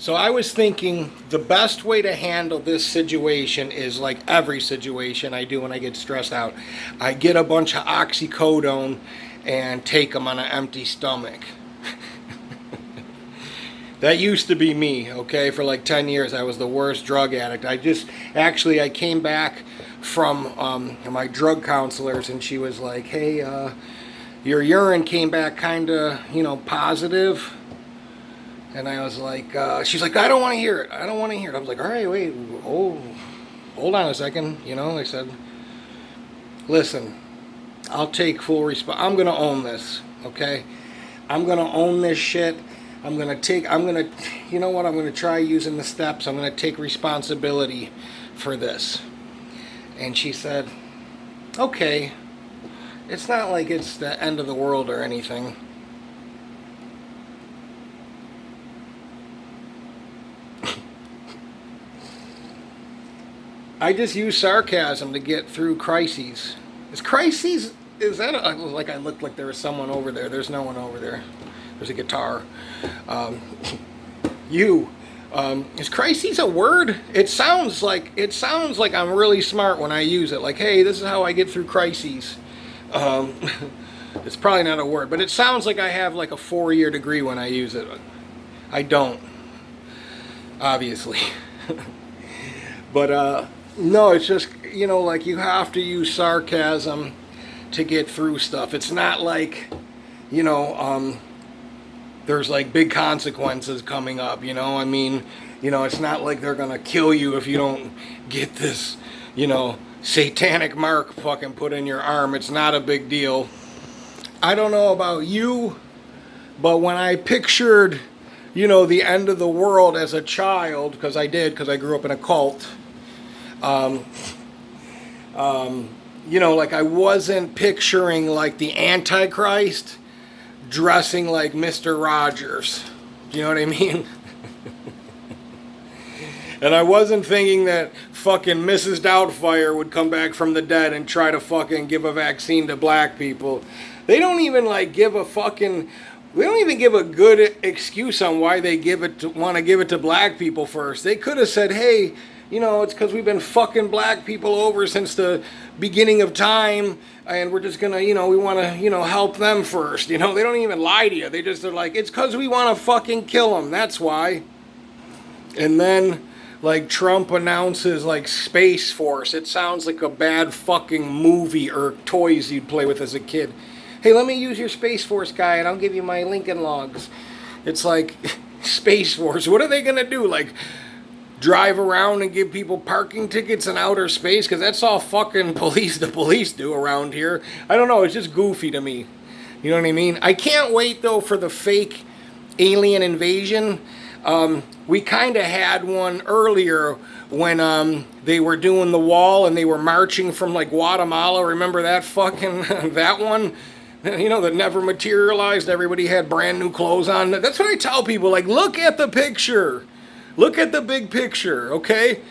So I was thinking the best way to handle this situation is like every situation I do when I get stressed out. I get a bunch of oxycodone and take them on an empty stomach. That used to be me, okay? For like 10 years, I was the worst drug addict. I came back from my drug counselors, and she was like, hey, your urine came back kind of, positive. And I was like, she's like, I don't want to hear it. I don't want to hear it. I was like, all right, wait, hold on a second. I said, listen, I'll take full I'm going to own this, okay? I'm going to own this shit. I'm going to try using the steps. I'm going to take responsibility for this. And she said, okay, it's not like it's the end of the world or anything. I just use sarcasm to get through crises. I looked like there was someone over there. There's no one over there. There's a guitar. Is crises a word? It sounds like I'm really smart when I use it. Like, hey, this is how I get through crises. It's probably not a word, but it sounds like I have like a 4-year degree when I use it. I don't, obviously. But no, it's just, like you have to use sarcasm to get through stuff. It's not like, there's like big consequences coming up, it's not like they're gonna kill you if you don't get this, satanic mark fucking put in your arm. It's not a big deal. I don't know about you, but when I pictured, the end of the world as a child, because I grew up in a cult, like I wasn't picturing like the Antichrist dressing like Mr. Rogers. Do you know what I mean? And I wasn't thinking that fucking Mrs. Doubtfire would come back from the dead and try to fucking give a vaccine to black people. They don't even give a good excuse on why they want to give it to black people first. They could have said, hey, it's because we've been fucking black people over since the beginning of time, and we're just gonna, we want to, help them first. They don't even lie to you. They're like, it's because we want to fucking kill them. That's why. And then, like, Trump announces, like, Space Force. It sounds like a bad fucking movie or toys you'd play with as a kid. Hey, let me use your Space Force guy, and I'll give you my Lincoln Logs. It's like, Space Force. What are they gonna do? Like, drive around and give people parking tickets in outer space? Because that's all fucking the police do around here. I don't know, it's just goofy to me. You know what I mean? I can't wait, though, for the fake alien invasion. We kind of had one earlier when they were doing the wall and they were marching from, like, Guatemala. Remember that fucking, that one? That never materialized. Everybody had brand new clothes on. That's what I tell people, like, look at the picture. Look at the big picture, okay?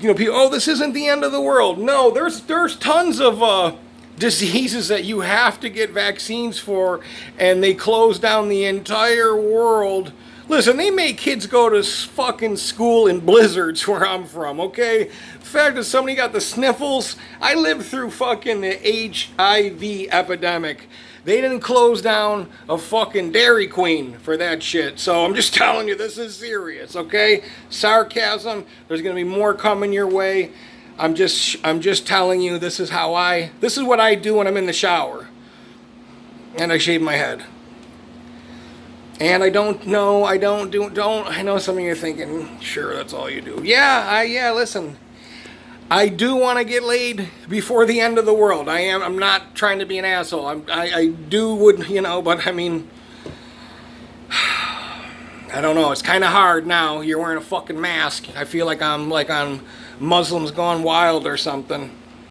People, this isn't the end of the world. No, there's tons of diseases that you have to get vaccines for, and they close down the entire world. Listen, they make kids go to fucking school in blizzards where I'm from, okay? The fact that somebody got the sniffles, I lived through fucking the HIV epidemic. They didn't close down a fucking Dairy Queen for that shit. So I'm just telling you, this is serious, okay? Sarcasm, there's gonna be more coming your way. I'm just telling you, this is what I do when I'm in the shower. And I shave my head. And I know some of you are thinking, sure, that's all you do. Yeah, listen. I do want to get laid before the end of the world. I'm not trying to be an asshole. But I mean, I don't know. It's kind of hard now. You're wearing a fucking mask. I feel like I'm like on Muslims Gone Wild or something.